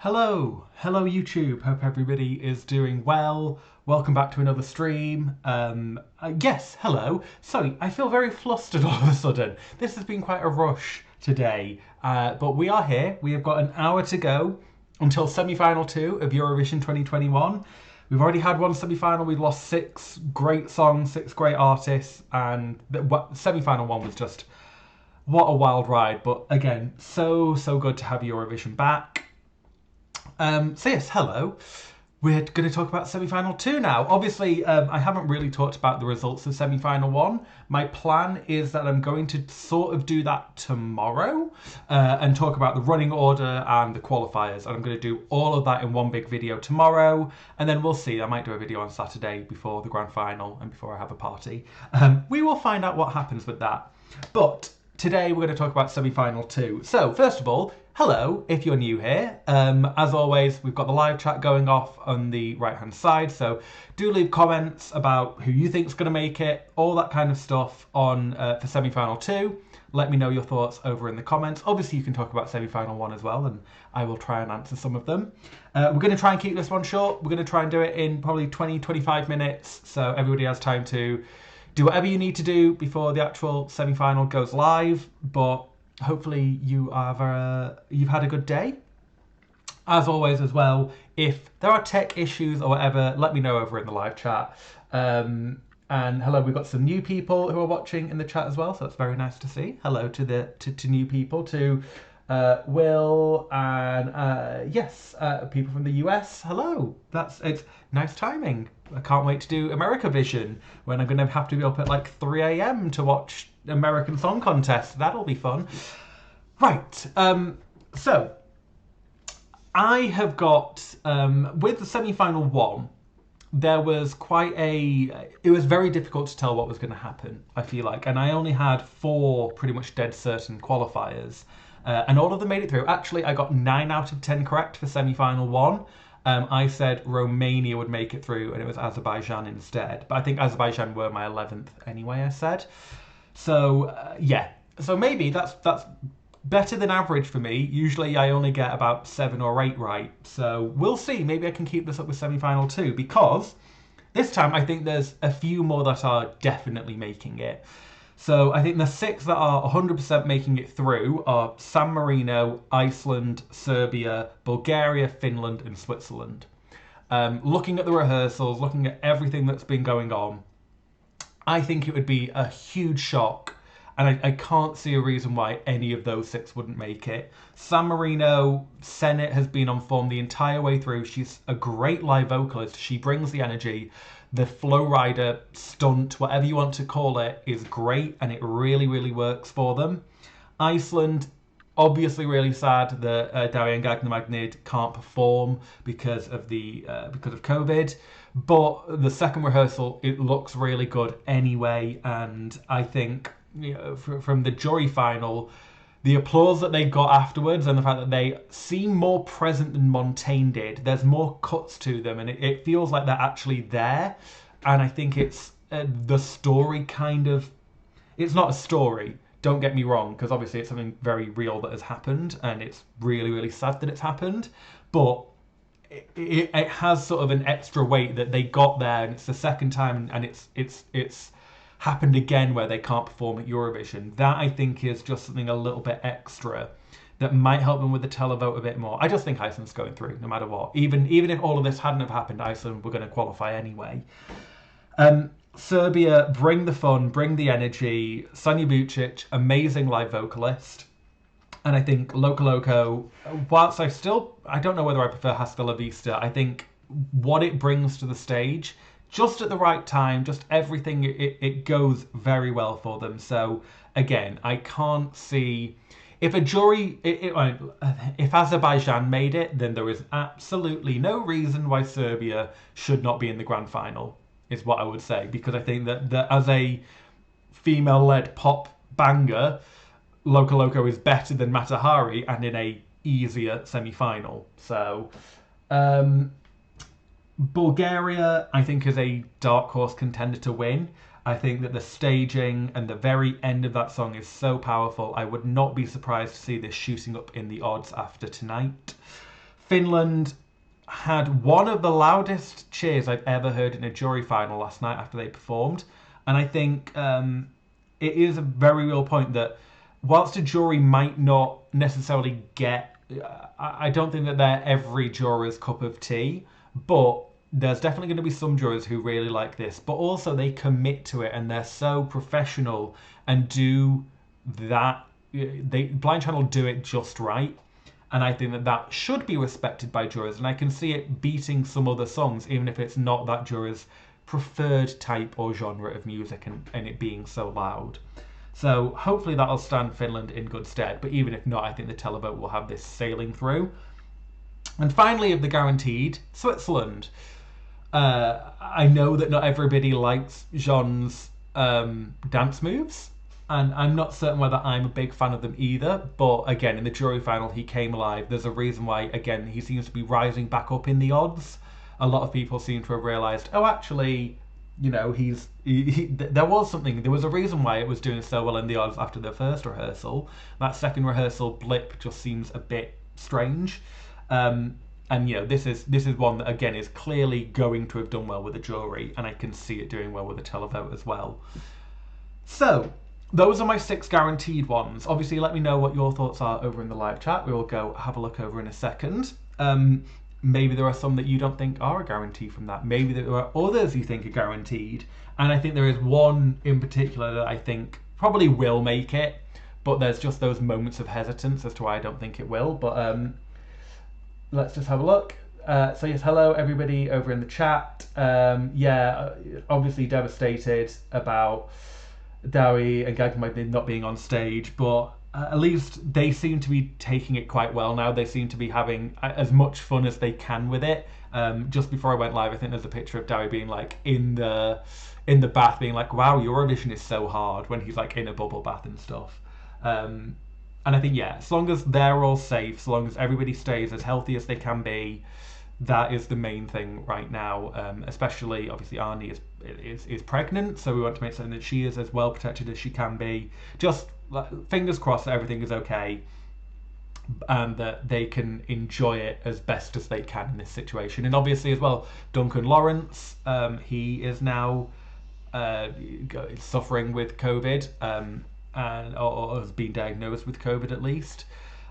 Hello YouTube, hope everybody is doing well. Welcome back to another stream. Yes, hello. Sorry, I feel very flustered all of a sudden. This has been quite a rush today, but we are here. We have got an hour to go until semi-final 2 of Eurovision 2021. We've already had one semi-final, we've lost 6 great songs, 6 great artists, and the semi-final 1 was just, what a wild ride. But again, so good to have Eurovision back. So yes, hello. We're going to talk about semi-final 2 now. Obviously, I haven't really talked about the results of semi-final 1. My plan is that I'm going to sort of do that tomorrow and talk about the running order and the qualifiers. And I'm going to do all of that in one big video tomorrow. And then we'll see. I might do a video on Saturday before the grand final and before I have a party. We will find out what happens with that. But today we're going to talk about semi-final 2. So first of all, hello, if you're new here. As always, we've got the live chat going off on the right-hand side, so do leave comments about who you think's going to make it, all that kind of stuff on for semi-final 2. Let me know your thoughts over in the comments. Obviously, you can talk about semi-final 1 as well, and I will try and answer some of them. We're going to try and keep this one short. We're going to try and do it in probably 20-25 minutes, so everybody has time to do whatever you need to do before the actual semi-final goes live, but hopefully you've had a good day. As always as well, if there are tech issues or whatever, let me know over in the live chat. And hello, we've got some new people who are watching in the chat as well, so that's very nice to see. Hello to new people, to Will and yes, people from the US. Hello, it's nice timing. I can't wait to do Americavision when I'm going to have to be up at like 3 a.m. to watch American Song Contest. That'll be fun. Right, so I have got, with the semi-final 1, there was it was very difficult to tell what was going to happen, I feel like. And I only had 4 pretty much dead certain qualifiers. And all of them made it through. Actually, I got 9 out of 10 correct for semi-final 1. I said Romania would make it through, and it was Azerbaijan instead. But I think Azerbaijan were my 11th anyway, I said. So, yeah. So maybe that's better than average for me. Usually I only get about 7 or 8 right. So we'll see. Maybe I can keep this up with semi-final 2, because this time I think there's a few more that are definitely making it. So I think the 6 that are 100% making it through are San Marino, Iceland, Serbia, Bulgaria, Finland and Switzerland. Looking at the rehearsals, looking at everything that's been going on, I think it would be a huge shock, and I can't see a reason why any of those 6 wouldn't make it. San Marino, Senate has been on form the entire way through. She's a great live vocalist. She brings the energy. The flow rider stunt, whatever you want to call it, is great, and it really, really works for them. Iceland, obviously really sad that Daria Gagnamadnid can't perform because of COVID. But the second rehearsal, it looks really good anyway, and I think, you know, from the jury final, the applause that they got afterwards and the fact that they seem more present than Montaigne did. There's more cuts to them, and it feels like they're actually there. And I think it's the story kind of... It's not a story, don't get me wrong, because obviously it's something very real that has happened, and it's really, really sad that it's happened. But it has sort of an extra weight that they got there, and it's the second time, and it's happened again where they can't perform at Eurovision. That, I think, is just something a little bit extra that might help them with the televote a bit more. I just think Iceland's going through no matter what. Even if all of this hadn't have happened, Iceland were going to qualify anyway. Serbia, bring the fun, bring the energy. Sanja Vucic, amazing live vocalist. And I think Loco Loco, whilst I don't know whether I prefer Hasta La Vista, I think what it brings to the stage, just at the right time, just everything, it goes very well for them. So again, I can't see... If a jury... if Azerbaijan made it, then there is absolutely no reason why Serbia should not be in the grand final, is what I would say. Because I think that as a female-led pop banger, Loco Loco is better than Matahari and in a easier semi-final. So... Bulgaria, I think, is a dark horse contender to win. I think that the staging and the very end of that song is so powerful. I would not be surprised to see this shooting up in the odds after tonight. Finland had one of the loudest cheers I've ever heard in a jury final last night after they performed. And I think it is a very real point that whilst a jury might not necessarily get, I don't think that they're every juror's cup of tea, but there's definitely going to be some jurors who really like this, but also they commit to it and they're so professional and do that. Blind Channel do it just right. And I think that that should be respected by jurors. And I can see it beating some other songs, even if it's not that juror's preferred type or genre of music and it being so loud. So hopefully that'll stand Finland in good stead. But even if not, I think the televote will have this sailing through. And finally, of the guaranteed, Switzerland. I know that not everybody likes Jean's dance moves. And I'm not certain whether I'm a big fan of them either. But again, in the jury final, he came alive. There's a reason why, again, he seems to be rising back up in the odds. A lot of people seem to have realised, oh, actually, you know, there was something. There was a reason why it was doing so well in the odds after the first rehearsal. That second rehearsal blip just seems a bit strange. And you know, this is one that again is clearly going to have done well with the jury, and I can see it doing well with the televote as well. So those are my 6 guaranteed ones. Obviously, let me know what your thoughts are over in the live chat. We will go have a look over in a second. Maybe there are some that you don't think are a guarantee from that. Maybe there are others you think are guaranteed. And I think there is one in particular that I think probably will make it, but there's just those moments of hesitance as to why I don't think it will. But let's just have a look. So yes, hello everybody over in the chat. Yeah, obviously devastated about Dowie and Gagma not being on stage, but at least they seem to be taking it quite well now. They seem to be having as much fun as they can with it. Just before I went live, I think there's a picture of Dowie being like in the bath, being like, "Wow, Eurovision is so hard," when he's like in a bubble bath and stuff. And I think, yeah, as long as they're all safe, as long as everybody stays as healthy as they can be, that is the main thing right now. Especially, obviously, Arnie is pregnant, so we want to make certain that she is as well protected as she can be. Just fingers crossed that everything is okay, and that they can enjoy it as best as they can in this situation. And obviously, as well, Duncan Lawrence, he is now suffering with COVID, or has been diagnosed with COVID at least.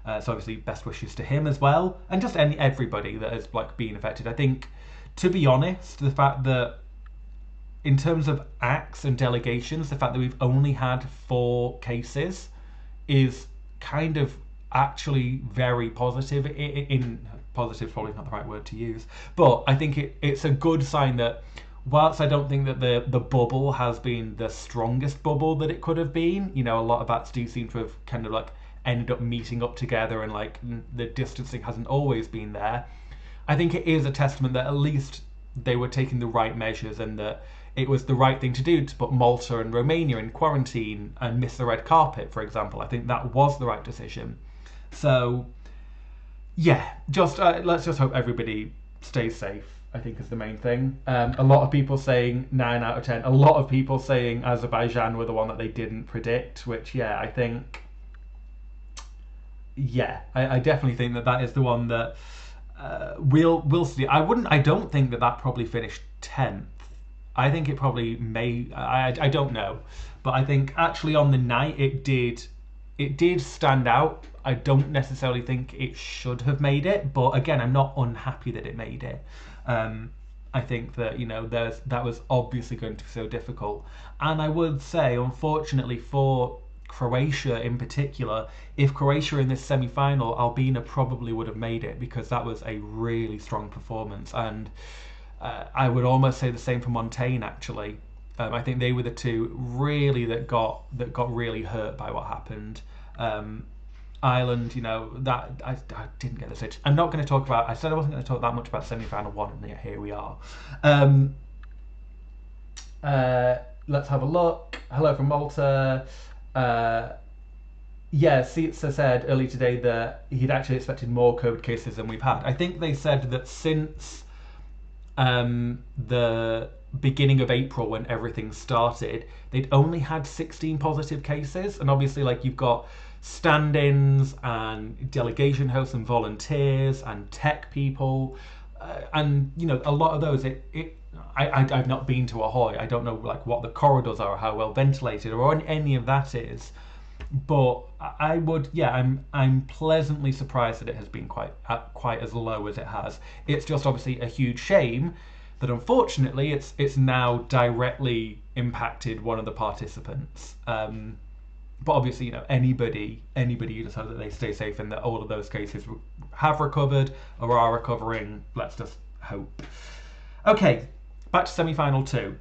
So obviously, best wishes to him as well, and just everybody that has been affected. I think, to be honest, the fact that in terms of acts and delegations, the fact that we've only had 4 cases is kind of actually very positive. Positive is probably not the right word to use, but I think it's a good sign that whilst I don't think that the bubble has been the strongest bubble that it could have been, you know, a lot of acts do seem to have kind of ended up meeting up together, and the distancing hasn't always been there. I think it is a testament that at least they were taking the right measures, and that it was the right thing to do to put Malta and Romania in quarantine and miss the red carpet, for example. I think that was the right decision. So yeah, just let's just hope everybody stays safe, I think, is the main thing. A lot of people saying 9 out of 10. A lot of people saying Azerbaijan were the one that they didn't predict, which, yeah, I think, yeah, I definitely think that is the one that we'll see. I don't think that probably finished 10th. I think it probably may. I don't know, but I think actually on the night it did stand out. I don't necessarily think it should have made it, but again, I'm not unhappy that it made it. I think that, you know, that was obviously going to be so difficult, and I would say, unfortunately for Croatia in particular, if Croatia in this semi-final, Albina probably would have made it, because that was a really strong performance. And I would almost say the same for Montaigne, actually. I think they were the two really that got really hurt by what happened. Ireland, you know, that I didn't get the stage. I'm not going to talk about. I said I wasn't going to talk that much about semi-final 1, and here we are. Let's have a look. Hello from Malta. Yeah, Sietsa said earlier today that he'd actually expected more COVID cases than we've had. I think they said that since the beginning of April, when everything started, they'd only had 16 positive cases. And obviously, like, you've got stand-ins and delegation hosts and volunteers and tech people, and you know, a lot of those, I've not been to Ahoy. I don't know like what the corridors are, or how well ventilated, or any of that is. But I would, yeah, I'm pleasantly surprised that it has been quite as low as it has. It's just obviously a huge shame that unfortunately it's now directly impacted one of the participants. But obviously, you know, anybody just hope that they stay safe and that all of those cases have recovered or are recovering. Let's just hope. Okay, back to semi-final 2.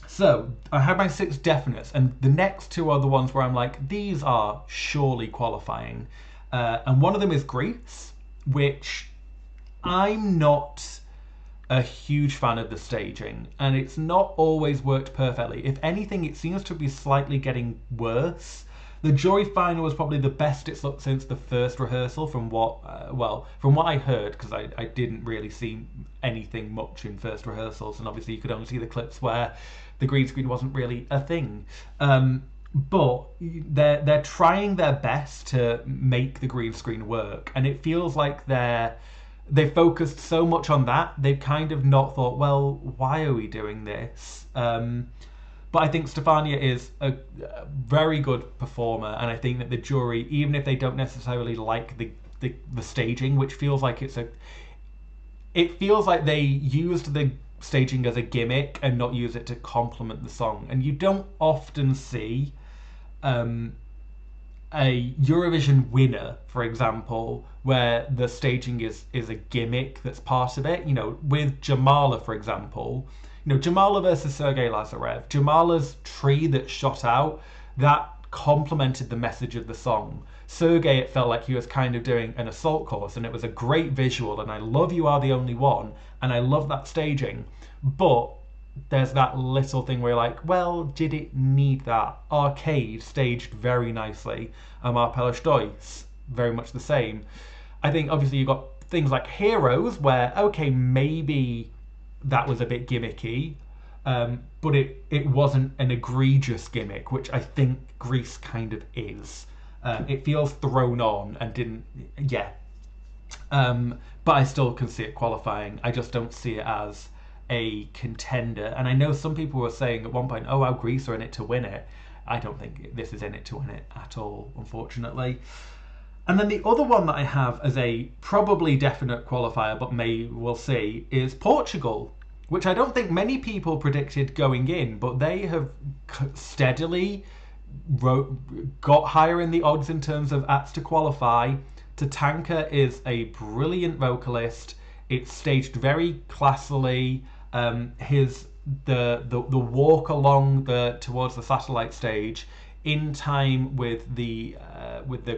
So I had my 6 definites, and the next 2 are the ones where I'm like, these are surely qualifying. And one of them is Greece, which I'm not a huge fan of the staging, and it's not always worked perfectly. If anything, it seems to be slightly getting worse. The jury final was probably the best it's looked since the first rehearsal, from what I heard, because I didn't really see anything much in first rehearsals, and obviously you could only see the clips where the green screen wasn't really a thing. But they're trying their best to make the green screen work, and it feels like they focused so much on that, they've kind of not thought, well, why are we doing this? But I think Stefania is a very good performer, and I think that the jury, even if they don't necessarily like the staging, which feels like it feels like they used the staging as a gimmick and not use it to complement the song. And you don't often see a Eurovision winner, for example, where the staging is a gimmick that's part of it. You know, with Jamala, for example, you know, Jamala versus Sergei Lazarev, Jamala's tree that shot out, that complemented the message of the song. Sergei, it felt like he was kind of doing an assault course, and it was a great visual, and I love You Are the Only One, and I love that staging. But there's that little thing where you're like, well, did it need that? Arcade staged very nicely. Marpella Stoice, very much the same. I think obviously you've got things like Heroes, where, okay, maybe that was a bit gimmicky, but it wasn't an egregious gimmick, which I think Greece kind of is. It feels thrown on and didn't, yeah. But I still can see it qualifying. I just don't see it as a contender. And I know some people were saying at one point, oh, well, Greece are in it to win it. I don't think this is in it to win it at all, unfortunately. And then the other one that I have as a probably definite qualifier, but we'll see, is Portugal, which I don't think many people predicted going in, but they have steadily got higher in the odds in terms of acts to qualify. Tatanka is a brilliant vocalist. It's staged very classily. The walk along towards the satellite stage in time with the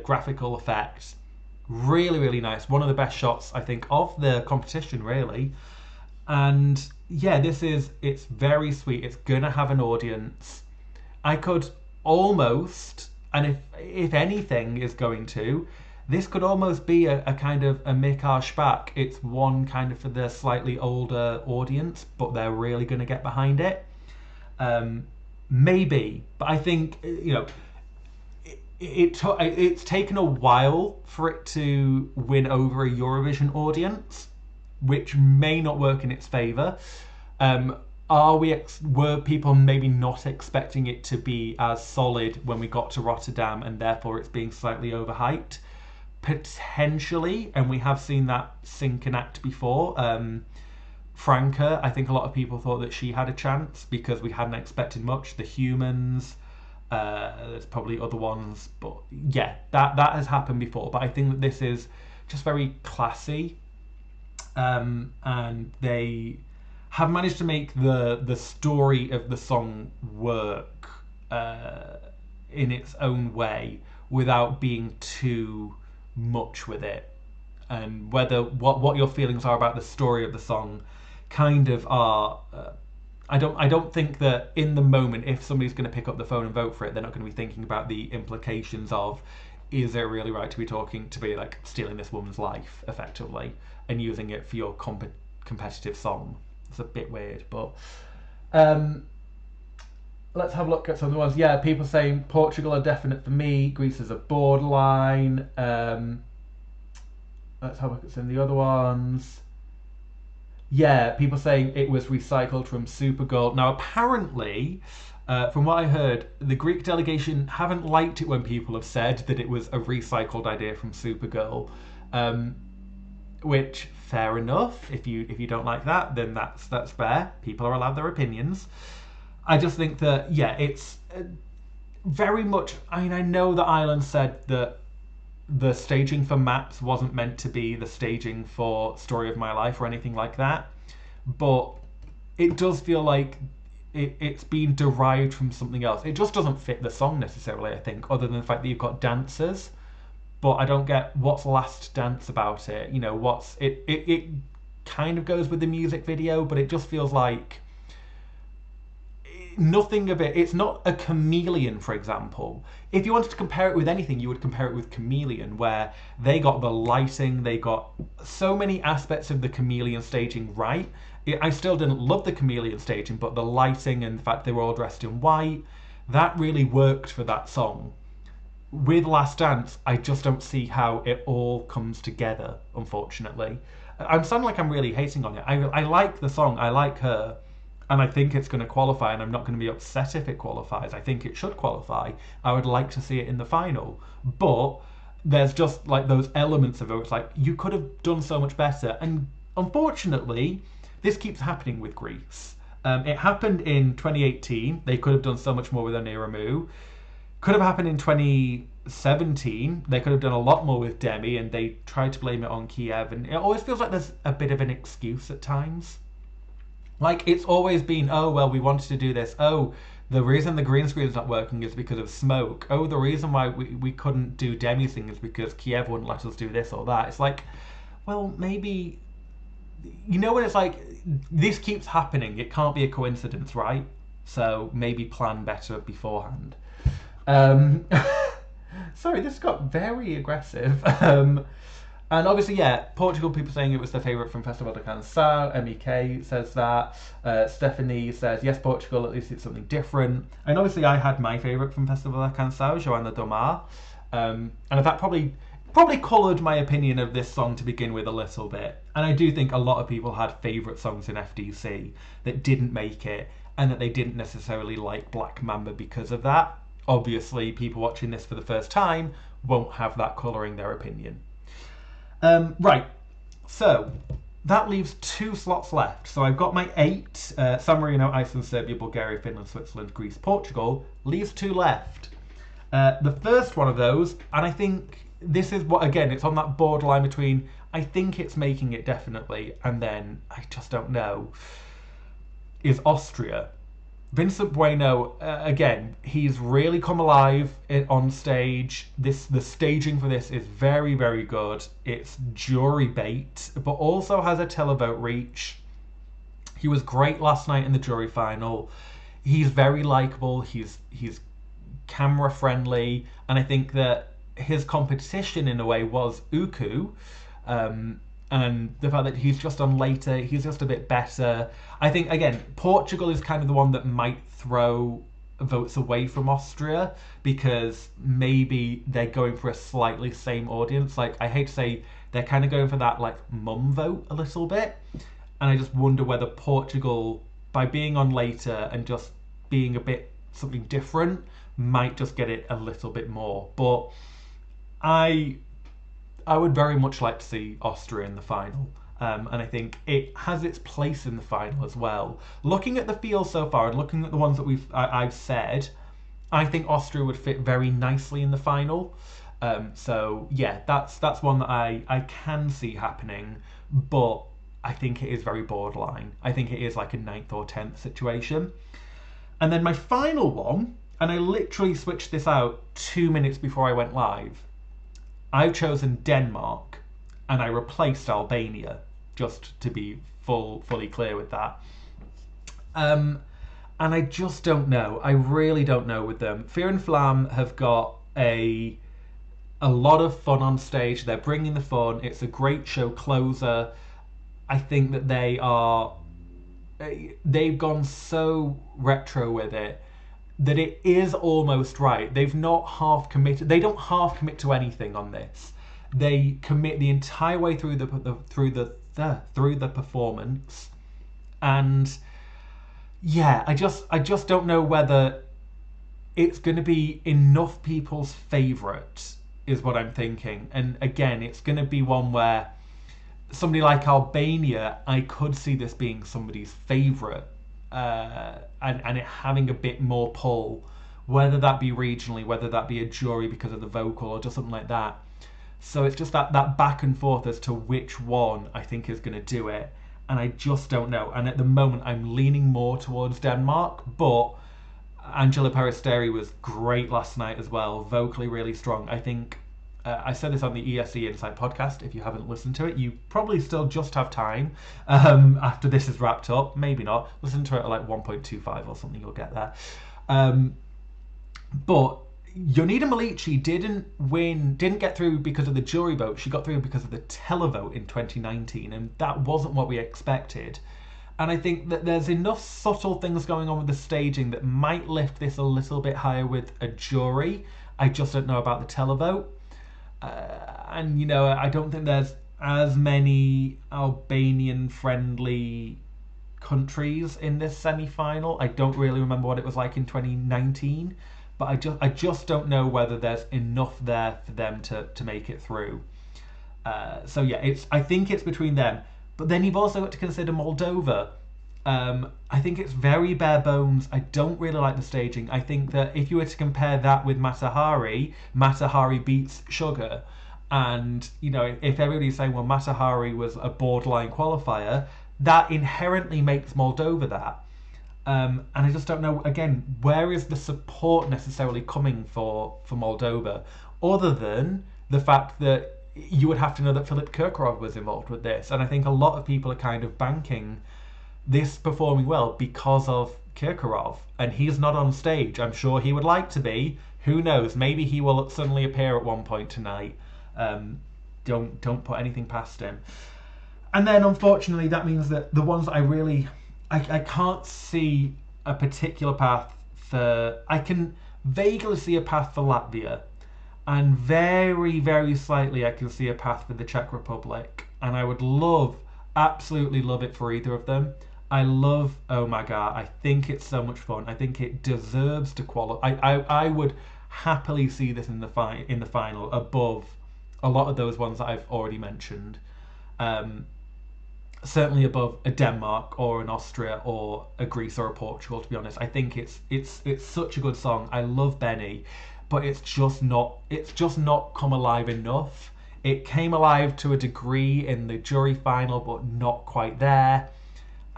graphical effects, really, really nice. One of the best shots, I think, of the competition, really. And yeah, it's very sweet. It's gonna have an audience. I could almost, and if anything is going to, this could almost be a kind of a Mikael Spack. It's one kind of for the slightly older audience, but they're really going to get behind it. Maybe, but I think, you know, it's taken a while for it to win over a Eurovision audience, which may not work in its favour. Were people maybe not expecting it to be as solid when we got to Rotterdam, and therefore it's being slightly overhyped? Potentially, and we have seen that sync and act before. Franca, I think a lot of people thought that she had a chance because we hadn't expected much. The Humans, there's probably other ones, but yeah, that has happened before. But I think that this is just very classy, and they have managed to make the story of the song work in its own way without being too much with it. And what your feelings are about the story of the song kind of are, I don't think that in the moment, if somebody's going to pick up the phone and vote for it, they're not going to be thinking about the implications of, is it really right to be like stealing this woman's life effectively and using it for your competitive song? It's a bit weird, but Um, let's have a look at some of the ones. Yeah, people saying Portugal are definite for me. Greece is a borderline. Let's have a look at some of the other ones. Yeah, people saying it was recycled from Supergirl. Now, apparently, from what I heard, the Greek delegation haven't liked it when people have said that it was a recycled idea from Supergirl. Um, which, fair enough. If you don't like that, then that's fair. People are allowed their opinions. I just think that it's very much. I mean, I know that Ireland said that the staging for Maps wasn't meant to be the staging for Story of My Life or anything like that, but it does feel like it's been derived from something else. It just doesn't fit the song necessarily, I think, other than the fact that you've got dancers. But I don't get what's Last Dance about it. You know, what's it kind of goes with the music video, but it just feels like nothing of it. It's not a Chameleon, for example. If you wanted to compare it with anything, you would compare it with Chameleon, where they got the lighting, they got so many aspects of the Chameleon staging right. I still didn't love the Chameleon staging, but the lighting and the fact they were all dressed in white, that really worked for that song. With Last Dance, I just don't see how it all comes together, unfortunately. I'm sounding like I'm really hating on it. I like the song, I like her, and I think it's going to qualify, and I'm not going to be upset if it qualifies. I think it should qualify. I would like to see it in the final. But there's just like those elements of it. It's like, you could have done so much better. And unfortunately, this keeps happening with Greece. It happened in 2018. They could have done so much more with Oniramu. Could have happened in 2017. They could have done a lot more with Demi, and they tried to blame it on Kiev. And it always feels like there's a bit of an excuse at times. Like, it's always been, oh, well, we wanted to do this. Oh, the reason the green screen's not working is because of smoke. Oh, the reason why we couldn't do Demi's thing is because Kiev wouldn't let us do this or that. It's like, well, maybe, you know, when it's like, this keeps happening. It can't be a coincidence, right? So maybe plan better beforehand. Sorry, this got very aggressive. And obviously, Portugal, people saying it was their favourite from Festival de Canção. MEK says that. Stephanie says, yes, Portugal, at least it's something different. And obviously, I had my favourite from Festival de Canção, Joana Domar. And that probably coloured my opinion of this song to begin with a little bit. And I do think a lot of people had favourite songs in FDC that didn't make it, and that they didn't necessarily like Black Mamba because of that. Obviously, people watching this for the first time won't have that colouring their opinion. Right, so that leaves 2 slots left. So I've got my 8, San Marino, Iceland, Serbia, Bulgaria, Finland, Switzerland, Greece, Portugal. Leaves 2 left. The first one of those, and I think this is what, again, it's on that borderline between, I think it's making it definitely, and then I just don't know, is Austria. Vincent Bueno, again, he's really come alive on stage. The staging for this is very, very good. It's jury bait, but also has a televote reach. He was great last night in the jury final. He's very likable. He's camera friendly, and I think that his competition in a way was Uku. And the fact that he's just on later, he's just a bit better. I think, again, Portugal is kind of the one that might throw votes away from Austria, because maybe they're going for a slightly same audience. Like, I hate to say, they're kind of going for that, like, mum vote a little bit. And I just wonder whether Portugal, by being on later and just being a bit something different, might just get it a little bit more. But I would very much like to see Austria in the final. And I think it has its place in the final as well. Looking at the field so far, and looking at the ones that I've said, I think Austria would fit very nicely in the final. So yeah, that's one that I can see happening, but I think it is very borderline. I think it is like a 9th or 10th situation. And then my final one, and I literally switched this out 2 minutes before I went live. I've chosen Denmark, and I replaced Albania, just to be fully clear with that. And I just don't know. I really don't know with them. Fear and Flam have got a lot of fun on stage. They're bringing the fun. It's a great show closer. I think that they are they've gone so retro with it that it is almost right. They've not half committed. They don't half commit to anything on this. They commit the entire way through the performance, and yeah, I just don't know whether it's going to be enough people's favourite, is what I'm thinking. And again, it's going to be one where somebody like Albania, I could see this being somebody's favourite, and it having a bit more pull, whether that be regionally, whether that be a jury because of the vocal or just something like that. So it's just that back and forth as to which one I think is going to do it, and I just don't know. And at the moment, I'm leaning more towards Denmark, but Angela Peristeri was great last night as well, vocally really strong. I think I said this on the ESE Insight podcast. If you haven't listened to it, you probably still just have time after this is wrapped up. Maybe not. Listen to it at like 1.25 or something, you'll get there. But Jonida Malici didn't get through because of the jury vote. She got through because of the televote in 2019, and that wasn't what we expected. And I think that there's enough subtle things going on with the staging that might lift this a little bit higher with a jury. I just don't know about the televote. And, you know, I don't think there's as many Albanian-friendly countries in this semi-final. I don't really remember what it was like in 2019. But I just don't know whether there's enough there for them to make it through. So yeah, I think it's between them. But then you've also got to consider Moldova. I think it's very bare bones. I don't really like the staging. I think that if you were to compare that with Matahari beats Sugar. And, you know, if everybody's saying, well, Matahari was a borderline qualifier, that inherently makes Moldova that. And I just don't know, again, where is the support necessarily coming for Moldova, other than the fact that you would have to know that Filip Kirkorov was involved with this. And I think a lot of people are kind of banking this performing well because of Kirkorov. And he's not on stage. I'm sure he would like to be. Who knows? Maybe he will suddenly appear at one point tonight. Don't put anything past him. And then, unfortunately, that means that the ones that I can't see a particular path for... I can vaguely see a path for Latvia. And very, very slightly I can see a path for the Czech Republic. And I would absolutely love it for either of them. I love Oh My God. I think it's so much fun. I think it deserves to qualify. I would happily see this in the final above a lot of those ones that I've already mentioned. Certainly above a Denmark or an Austria or a Greece or a Portugal, to be honest. I think it's such a good song. I love Benny, but it's just not come alive enough. It came alive to a degree in the jury final, but not quite there.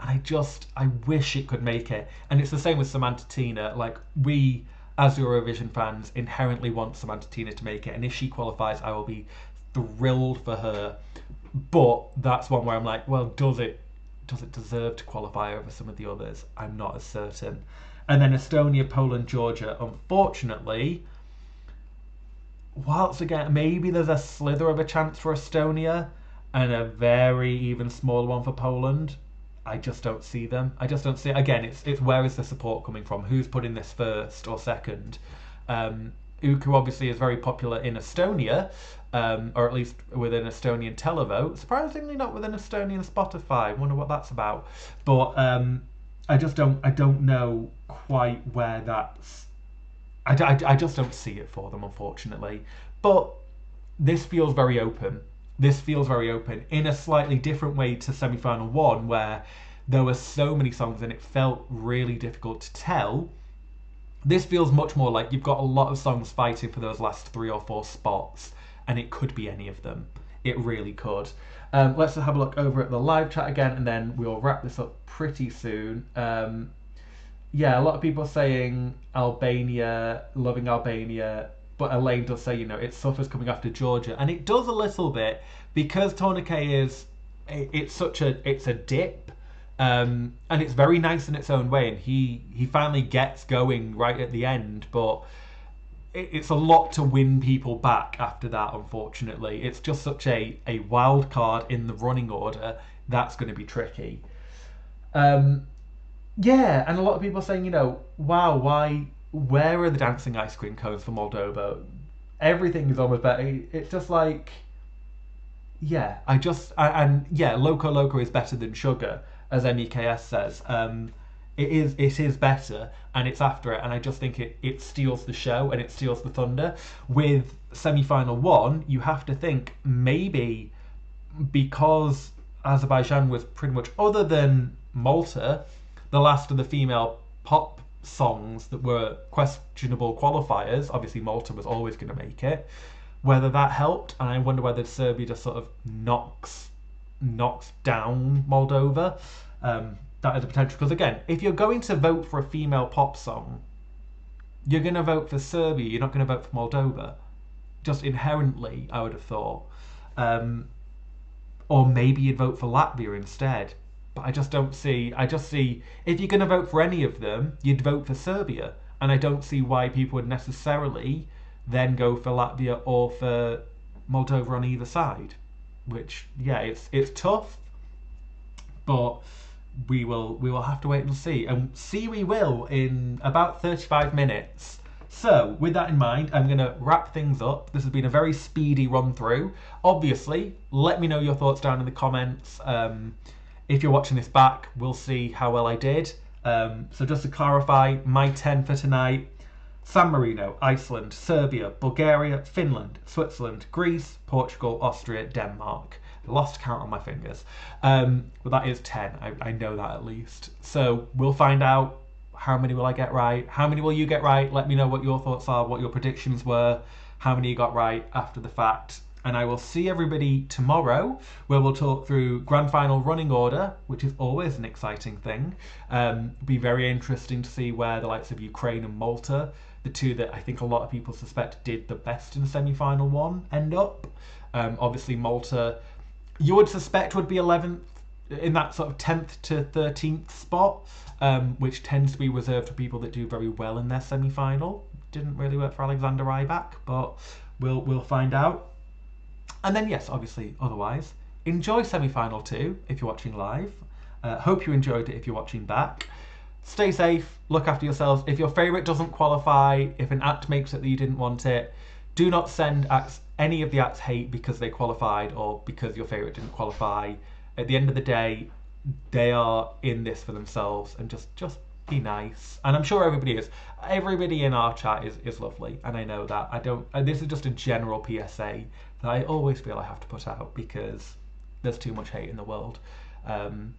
And I wish it could make it. And it's the same with Samantha Tina. Like, we as Eurovision fans inherently want Samantha Tina to make it, and if she qualifies, I will be thrilled for her. But that's one where I'm like, well, does it deserve to qualify over some of the others? I'm not as certain. And then Estonia, Poland, Georgia. Unfortunately, whilst again, maybe there's a slither of a chance for Estonia and a very even smaller one for Poland, I just don't see them. I just don't see it. Again, it's where is the support coming from? Who's putting this first or second? Uku obviously is very popular in Estonia, or at least with an Estonian televote. Surprisingly, not with an Estonian Spotify. Wonder what that's about. But I don't know quite where that's. I just don't see it for them, unfortunately. But this feels very open. This feels very open in a slightly different way to semi-final one, where there were so many songs and it felt really difficult to tell. This feels much more like you've got a lot of songs fighting for those last 3 or 4 spots, and it could be any of them. It really could. Let's have a look over at the live chat again, and then we'll wrap this up pretty soon. Yeah, a lot of people saying Albania, loving Albania, but Elaine does say, it suffers coming after Georgia, and it does a little bit because Tourniquet it's a dip. And it's very nice in its own way, and he finally gets going right at the end, but it's a lot to win people back after that, unfortunately. It's just such a wild card in the running order that's going to be tricky. Yeah, and a lot of people saying, wow, where are the dancing ice cream cones for Moldova? Everything is almost better. It's just like, yeah, and yeah, Loco Loco is better than Sugar, as MEKS says. It is better, and it's after it, and I just think it steals the show and it steals the thunder. With semi final one, you have to think maybe because Azerbaijan was pretty much, other than Malta, the last of the female pop songs that were questionable qualifiers. Obviously, Malta was always going to make it. Whether that helped, and I wonder whether Serbia just sort of knocks down Moldova. That is a potential, because again, if you're going to vote for a female pop song, you're going to vote for Serbia. You're not going to vote for Moldova. Just inherently, I would have thought. Um, or maybe you'd vote for Latvia instead. But I just don't see. I just see, if you're going to vote for any of them, you'd vote for Serbia, and I don't see why people would necessarily then go for Latvia or for Moldova on either side. Which, yeah, it's tough, but we will have to wait and see. And see we will in about 35 minutes. So, with that in mind, I'm going to wrap things up. This has been a very speedy run through. Obviously, let me know your thoughts down in the comments. If you're watching this back, we'll see how well I did. So just to clarify, my 10 for tonight: San Marino, Iceland, Serbia, Bulgaria, Finland, Switzerland, Greece, Portugal, Austria, Denmark. I lost count on my fingers. But that is 10. I know that at least. So we'll find out how many will I get right. How many will you get right? Let me know what your thoughts are, what your predictions were, how many you got right after the fact. And I will see everybody tomorrow, where we'll talk through grand final running order, which is always an exciting thing. Be very interesting to see where the likes of Ukraine and Malta, the two that I think a lot of people suspect did the best in the semi-final one, end up. Obviously Malta, you would suspect would be 11th, in that sort of 10th to 13th spot, which tends to be reserved for people that do very well in their semi-final. Didn't really work for Alexander Rybak, but we'll find out. And then, yes, obviously, otherwise, enjoy semi-final 2 if you're watching live. Hope you enjoyed it if you're watching back. Stay safe, look after yourselves. If your favourite doesn't qualify, if an act makes it that you didn't want it, do not send any of the acts hate because they qualified or because your favourite didn't qualify. At the end of the day, they are in this for themselves, and just be nice. And I'm sure everybody is. Everybody in our chat is lovely, and I know that. This is just a general PSA that I always feel I have to put out because there's too much hate in the world. And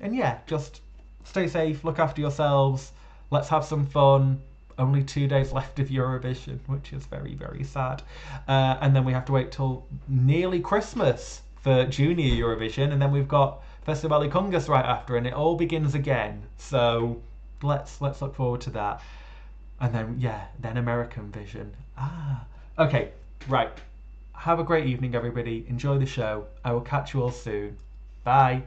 yeah, just stay safe, look after yourselves, let's have some fun. Only 2 days left of Eurovision, which is very, very sad. And then we have to wait till nearly Christmas for Junior Eurovision, and then we've got Festival Congas right after, and it all begins again. So let's look forward to that. And then, yeah, then American Vision. Okay, right. Have a great evening, everybody. Enjoy the show. I will catch you all soon. Bye.